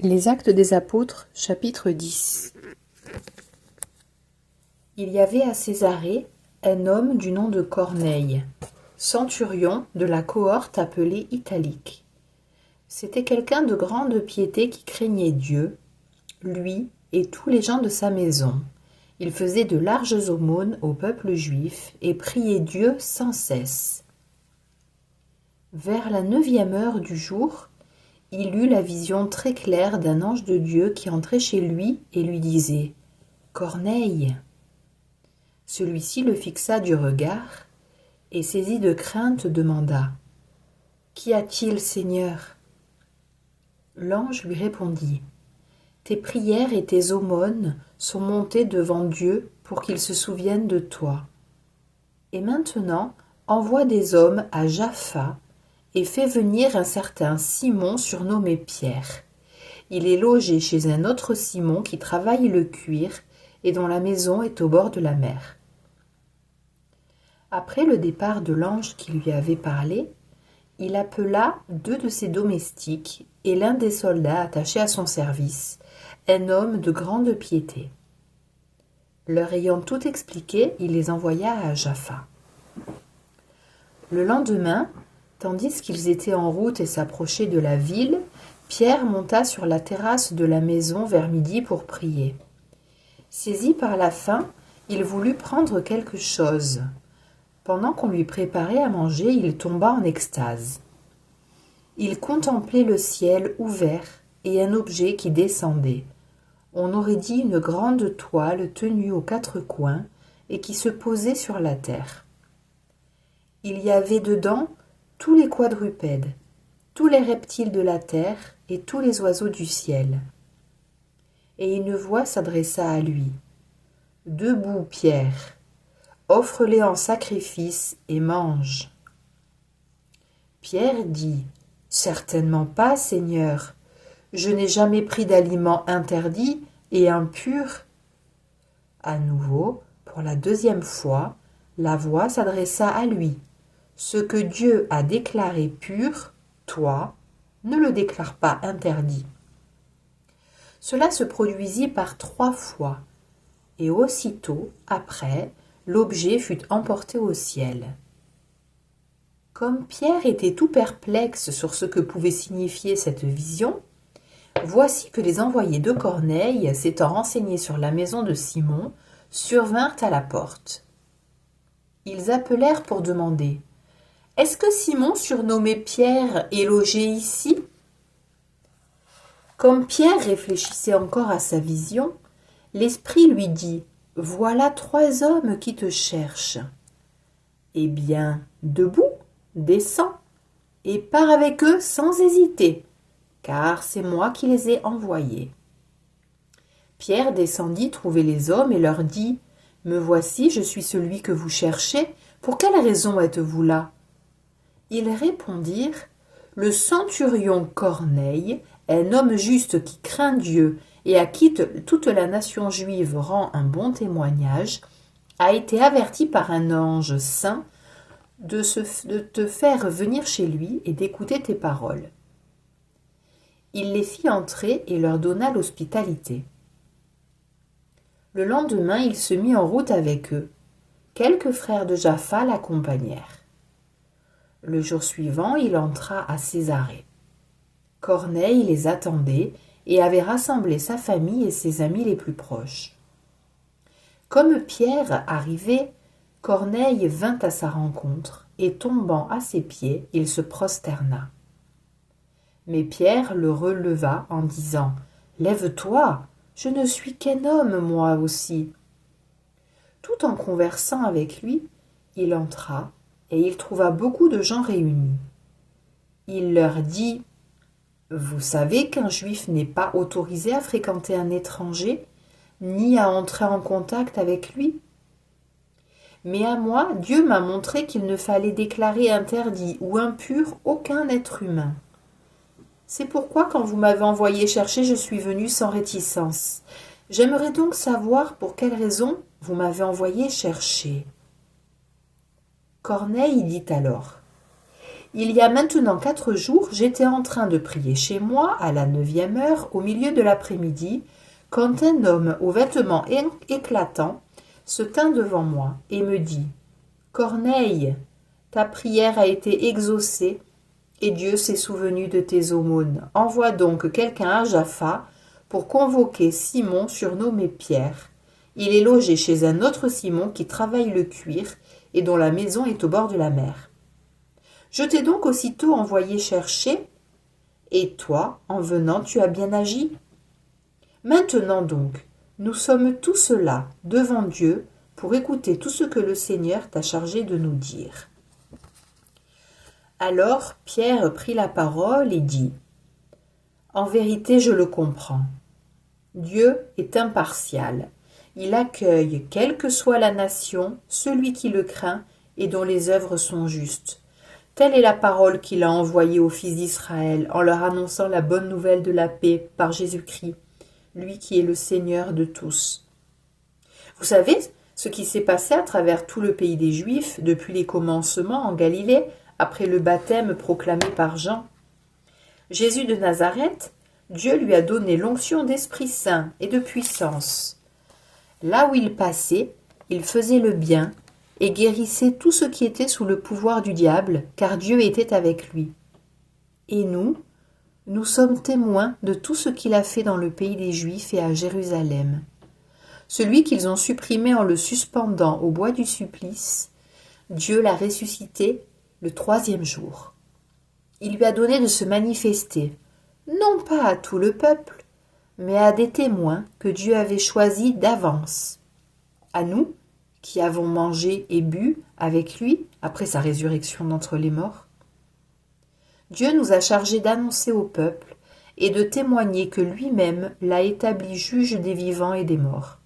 Les Actes des Apôtres, chapitre 10. Il y avait à Césarée un homme du nom de Corneille, centurion de la cohorte appelée Italique. C'était quelqu'un de grande piété qui craignait Dieu, lui et tous les gens de sa maison. Il faisait de larges aumônes au peuple juif et priait Dieu sans cesse. Vers la 9e heure du jour, il eut la vision très claire d'un ange de Dieu qui entrait chez lui et lui disait « Corneille !» Celui-ci le fixa du regard et, saisi de crainte, demanda « Qu'y a-t-il, Seigneur ?» L'ange lui répondit « Tes prières et tes aumônes sont montées devant Dieu pour qu'il se souvienne de toi. Et maintenant, envoie des hommes à Jaffa et fais venir un certain Simon surnommé Pierre. Il est logé chez un autre Simon qui travaille le cuir et dont la maison est au bord de la mer. » Après le départ de l'ange qui lui avait parlé, il appela 2 de ses domestiques et l'un des soldats attachés à son service, un homme de grande piété. Leur ayant tout expliqué, il les envoya à Jaffa. Le lendemain, tandis qu'ils étaient en route et s'approchaient de la ville, Pierre monta sur la terrasse de la maison vers midi pour prier. Saisi par la faim, il voulut prendre quelque chose. Pendant qu'on lui préparait à manger, il tomba en extase. Il contemplait le ciel ouvert et un objet qui descendait. On aurait dit une grande toile tenue aux 4 coins et qui se posait sur la terre. Il y avait dedans tous les quadrupèdes, tous les reptiles de la terre et tous les oiseaux du ciel. Et une voix s'adressa à lui. « Debout, Pierre, offre-les en sacrifice et mange. » Pierre dit « Certainement pas, Seigneur. Je n'ai jamais pris d'aliments interdits et impurs. » À nouveau, pour la 2e fois, la voix s'adressa à lui. Ce que Dieu a déclaré pur, toi, ne le déclare pas interdit. Cela se produisit par 3 fois, et aussitôt, après, l'objet fut emporté au ciel. Comme Pierre était tout perplexe sur ce que pouvait signifier cette vision, voici que les envoyés de Corneille, s'étant renseignés sur la maison de Simon, survinrent à la porte. Ils appelèrent pour demander « Est-ce que Simon, surnommé Pierre, est logé ici ?» Comme Pierre réfléchissait encore à sa vision, l'Esprit lui dit « Voilà 3 hommes qui te cherchent. Eh bien, debout, descends, et pars avec eux sans hésiter, car c'est moi qui les ai envoyés. » Pierre descendit trouver les hommes et leur dit « Me voici, je suis celui que vous cherchez. Pour quelle raison êtes-vous là ?» Ils répondirent « Le centurion Corneille, un homme juste qui craint Dieu et à qui toute la nation juive rend un bon témoignage, a été averti par un ange saint de te faire venir chez lui et d'écouter tes paroles. » Il les fit entrer et leur donna l'hospitalité. Le lendemain, il se mit en route avec eux. Quelques frères de Jaffa l'accompagnèrent. Le jour suivant, il entra à Césarée. Corneille les attendait et avait rassemblé sa famille et ses amis les plus proches. Comme Pierre arrivait, Corneille vint à sa rencontre et tombant à ses pieds, il se prosterna. Mais Pierre le releva en disant « Lève-toi, je ne suis qu'un homme, moi aussi. » Tout en conversant avec lui, il entra et il trouva beaucoup de gens réunis. Il leur dit « Vous savez qu'un juif n'est pas autorisé à fréquenter un étranger, ni à entrer en contact avec lui. Mais à moi, Dieu m'a montré qu'il ne fallait déclarer interdit ou impur aucun être humain. C'est pourquoi, quand vous m'avez envoyé chercher, je suis venu sans réticence. J'aimerais donc savoir pour quelle raison vous m'avez envoyé chercher. » Corneille dit alors Il y a maintenant 4 jours, j'étais en train de prier chez moi à la 9e heure, au milieu de l'après-midi, quand un homme aux vêtements éclatants se tint devant moi et me dit « Corneille, ta prière a été exaucée et Dieu s'est souvenu de tes aumônes. Envoie donc quelqu'un à Jaffa pour convoquer Simon surnommé Pierre. Il est logé chez un autre Simon qui travaille le cuir et dont la maison est au bord de la mer. Je t'ai donc aussitôt envoyé chercher, et toi, en venant, tu as bien agi. Maintenant donc, nous sommes tous là, devant Dieu, pour écouter tout ce que le Seigneur t'a chargé de nous dire. » Alors Pierre prit la parole et dit « En vérité, je le comprends. Dieu est impartial. Il accueille, quelle que soit la nation, celui qui le craint et dont les œuvres sont justes. Telle est la parole qu'il a envoyée aux fils d'Israël en leur annonçant la bonne nouvelle de la paix par Jésus-Christ, lui qui est le Seigneur de tous. Vous savez ce qui s'est passé à travers tout le pays des Juifs depuis les commencements en Galilée, après le baptême proclamé par Jean. Jésus de Nazareth, Dieu lui a donné l'onction d'Esprit Saint et de puissance. Là où il passait, il faisait le bien et guérissait tout ce qui était sous le pouvoir du diable, car Dieu était avec lui. Et nous sommes témoins de tout ce qu'il a fait dans le pays des Juifs et à Jérusalem. Celui qu'ils ont supprimé en le suspendant au bois du supplice, Dieu l'a ressuscité le 3e jour. Il lui a donné de se manifester, non pas à tout le peuple, mais à des témoins que Dieu avait choisis d'avance. À nous, qui avons mangé et bu avec lui après sa résurrection d'entre les morts. Dieu nous a chargés d'annoncer au peuple et de témoigner que lui-même l'a établi juge des vivants et des morts.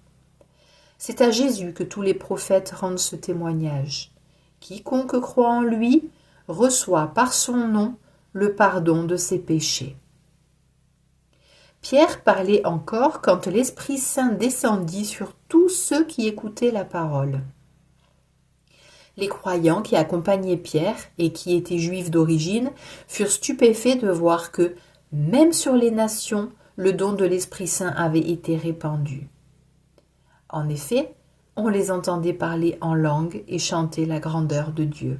C'est à Jésus que tous les prophètes rendent ce témoignage. Quiconque croit en lui reçoit par son nom le pardon de ses péchés. Pierre parlait encore quand l'Esprit Saint descendit sur tous ceux qui écoutaient la parole. Les croyants qui accompagnaient Pierre et qui étaient juifs d'origine furent stupéfaits de voir que, même sur les nations, le don de l'Esprit Saint avait été répandu. En effet, on les entendait parler en langue et chanter la grandeur de Dieu.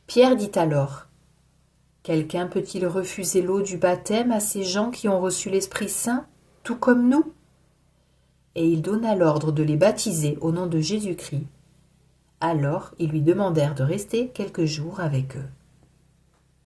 Pierre dit alors « Quelqu'un peut-il refuser l'eau du baptême à ces gens qui ont reçu l'Esprit Saint, tout comme nous ?» Et il donna l'ordre de les baptiser au nom de Jésus-Christ. Alors ils lui demandèrent de rester quelques jours avec eux.